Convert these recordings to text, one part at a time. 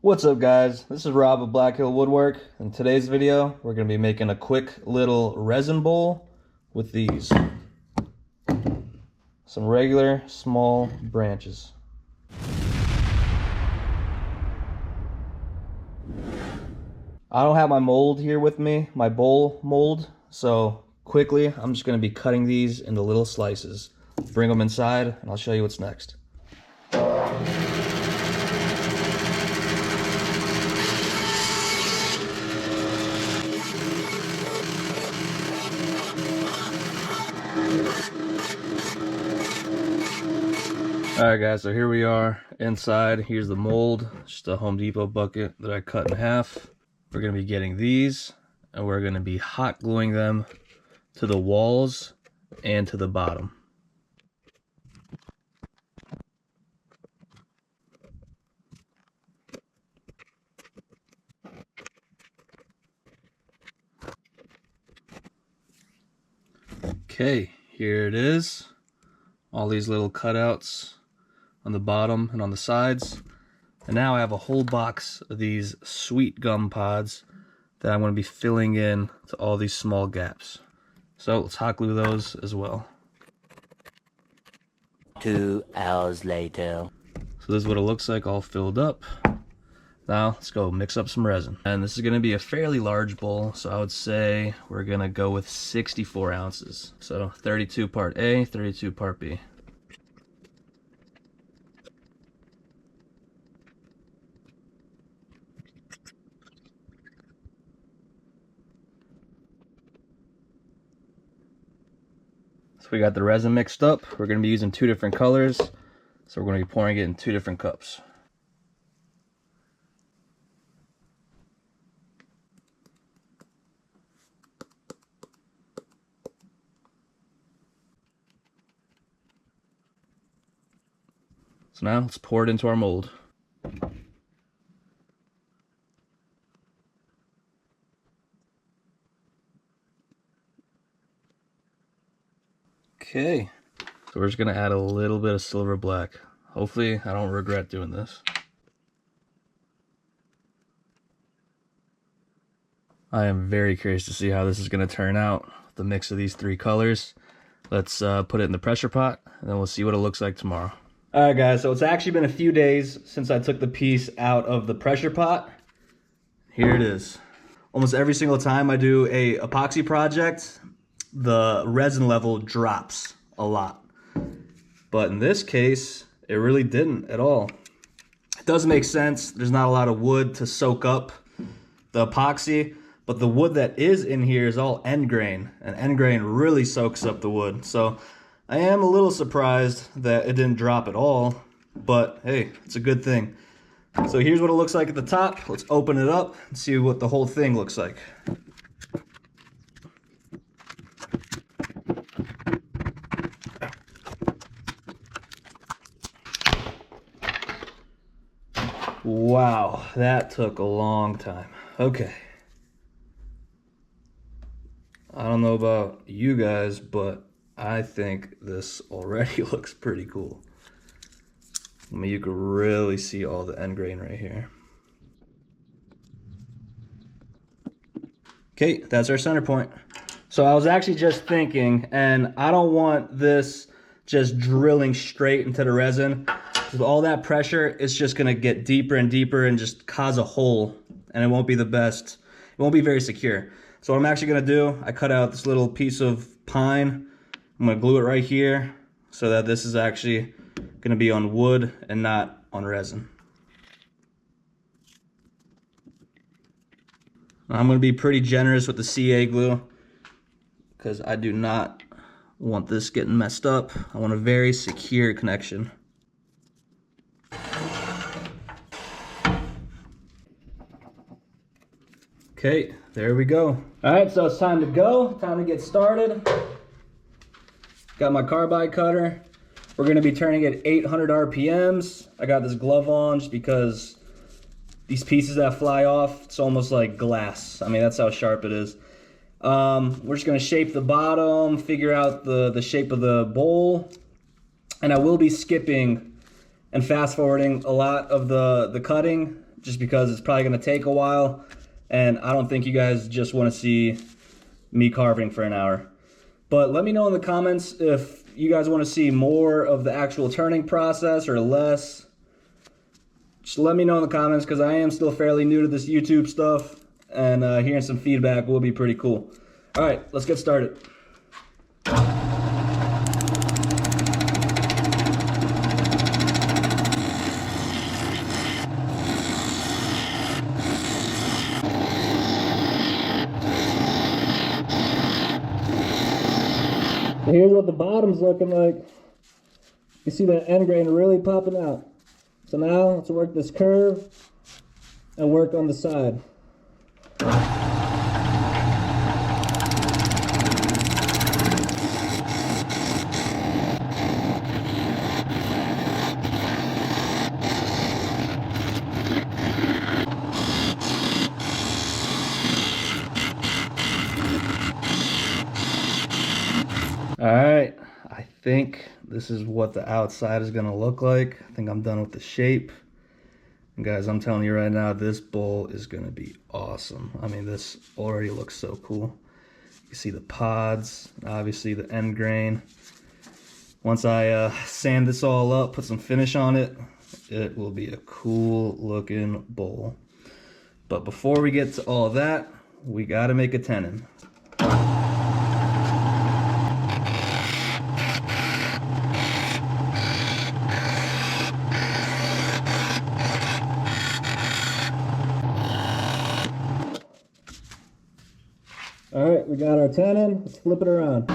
What's up guys, this is Rob of Black Hill Woodwork. In today's video, we're going to be making a quick little resin bowl with these. Some regular small branches. I don't have my mold here with me, my bowl mold, so quickly I'm just going to be cutting these into little slices. Bring them inside and I'll show you what's next. Alright guys, so here we are inside. Here's the mold, just a Home Depot bucket that I cut in half. We're going to be getting these and we're going to be hot gluing them to the walls and to the bottom. Okay, here it is. All these little cutouts on the bottom and on the sides. And now I have a whole box of these sweet gum pods that I'm going to be filling in to all these small gaps. So let's hot glue those as well. 2 hours later. So this is what it looks like all filled up. Now let's go mix up some resin. And this is going to be a fairly large bowl, so I would say we're going to go with 64 ounces. So 32 part A, 32 part B. So we got the resin mixed up. We're going to be using 2 different colors. So we're going to be pouring it in 2 different cups. So now let's pour it into our mold. Okay, so we're just gonna add a little bit of silver black. Hopefully I don't regret doing this. I am very curious to see how this is gonna turn out, the mix of these 3 colors. Let's put it in the pressure pot and then we'll see what it looks like tomorrow. Alright guys, so it's actually been a few days since I took the piece out of the pressure pot. Here it is. Almost every single time I do a epoxy project, the resin level drops a lot. But in this case, it really didn't at all. It does make sense. There's not a lot of wood to soak up the epoxy, but the wood that is in here is all end grain, and end grain really soaks up the wood. So I am a little surprised that it didn't drop at all, but hey, it's a good thing. So here's what it looks like at the top. Let's open it up and see what the whole thing looks like. Wow, that took a long time. Okay. I don't know about you guys, but I think this already looks pretty cool. I mean, you can really see all the end grain right here. Okay, that's our center point. So I was actually just thinking, and I don't want this just drilling straight into the resin. With all that pressure, it's just gonna get deeper and deeper and just cause a hole, and it won't be the best. It won't be very secure. So what I'm actually gonna do, I cut out this little piece of pine. I'm gonna glue it right here so that this is actually gonna be on wood and not on resin. I'm gonna be pretty generous with the CA glue because I do not want this getting messed up. I want a very secure connection. Okay, there we go. All right, so it's time to go, time to get started. Got my carbide cutter. We're gonna be turning at 800 RPMs. I got this glove on just because these pieces that fly off, it's almost like glass. I mean, that's how sharp it is. We're just gonna shape the bottom, figure out the shape of the bowl, and I will be skipping and fast forwarding a lot of the cutting just because it's probably gonna take a while, and I don't think you guys just wanna see me carving for an hour. But let me know in the comments if you guys wanna see more of the actual turning process or less. Just let me know in the comments, because I am still fairly new to this YouTube stuff, and hearing some feedback will be pretty cool. All right, let's get started. Here's what the bottom's looking like. You see that end grain really popping out. So now let's work this curve and work on the side. All right, I think this is what the outside is gonna look like. I think I'm done with the shape. And guys, I'm telling you right now, this bowl is gonna be awesome. I mean, this already looks so cool. You see the pods, obviously the end grain. Once I sand this all up, put some finish on it, it will be a cool looking bowl. But before we get to all that, we gotta make a tenon. All right, we got our tenon. Let's flip it around.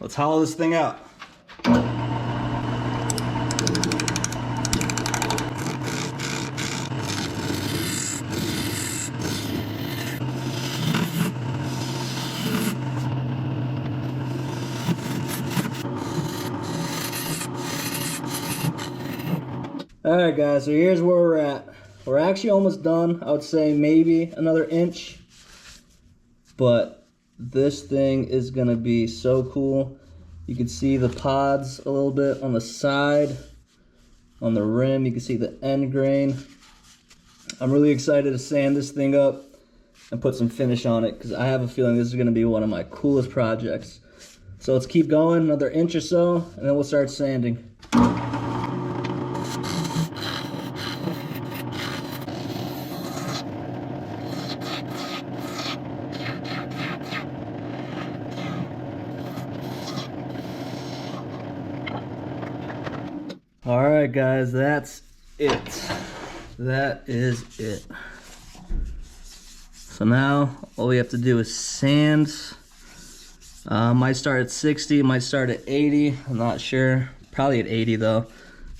Let's hollow this thing out. Alright guys, so here's where we're at. We're actually almost done. I would say maybe another inch. But this thing is gonna be so cool. You can see the pods a little bit on the side. On the rim, you can see the end grain. I'm really excited to sand this thing up and put some finish on it, because I have a feeling this is gonna be one of my coolest projects. So let's keep going, another inch or so, and then we'll start sanding. All right, guys, that's it. That is it. So now all we have to do is sand. Might start at 60, might start at 80. I'm not sure. Probably at 80 though.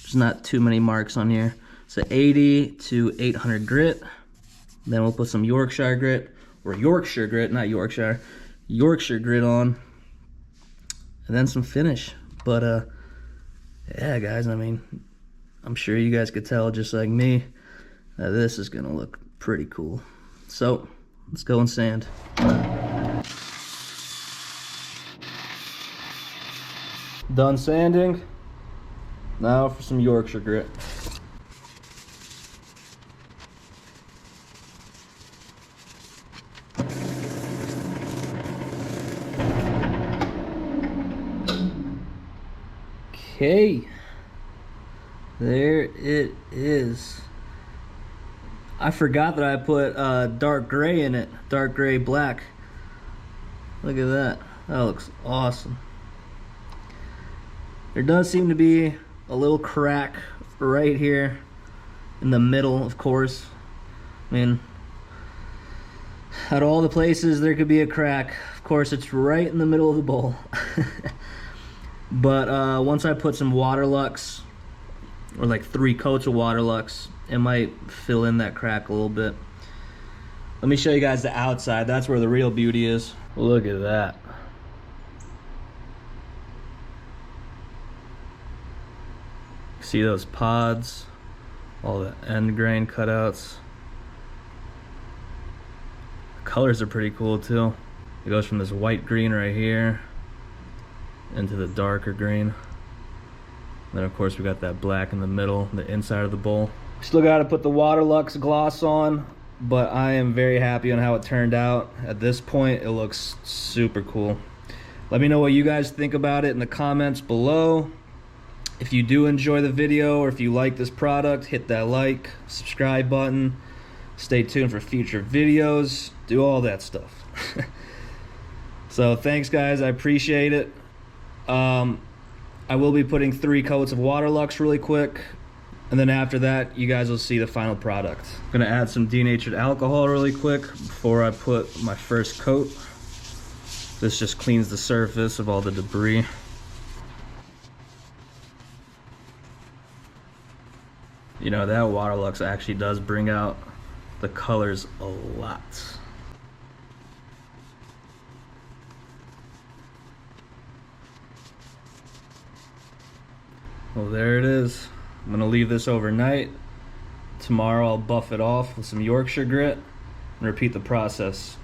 There's not too many marks on here. So 80 to 800 grit. Then we'll put some Yorkshire grit, or Yorkshire grit, not Yorkshire. Yorkshire grit on. And then some finish. But yeah, guys, I mean, I'm sure you guys could tell, just like me, that this is gonna look pretty cool. So, let's go and sand. Done sanding. Now for some Yorkshire grit. Okay, there it is. I forgot that I put dark gray in it, dark gray black. Look at that, that looks awesome. There does seem to be a little crack right here in the middle, of course. I mean, out of all the places there could be a crack, of course it's right in the middle of the bowl. But once I put some Waterlux, or like 3 coats of Waterlux, it might fill in that crack a little bit. Let me show you guys the outside. That's where the real beauty is. Look at that. See those pods? All the end grain cutouts. colors are pretty cool too. It goes from this white green right here into the darker green. Then of course we got that black in the middle, the inside of the bowl. Still got to put the Waterlux gloss on, but I am very happy on how it turned out. At this point, it looks super cool. Let me know what you guys think about it in the comments below. If you do enjoy the video or if you like this product, hit that like, subscribe button. Stay tuned for future videos. Do all that stuff. So thanks guys, I appreciate it. I will be putting 3 coats of Waterlux really quick, and then after that you guys will see the final product. I'm gonna add some denatured alcohol really quick before I put my first coat. This just cleans the surface of all the debris. You know, that Waterlux actually does bring out the colors a lot. Well, there it is. I'm gonna leave this overnight. Tomorrow I'll buff it off with some Yorkshire grit and repeat the process.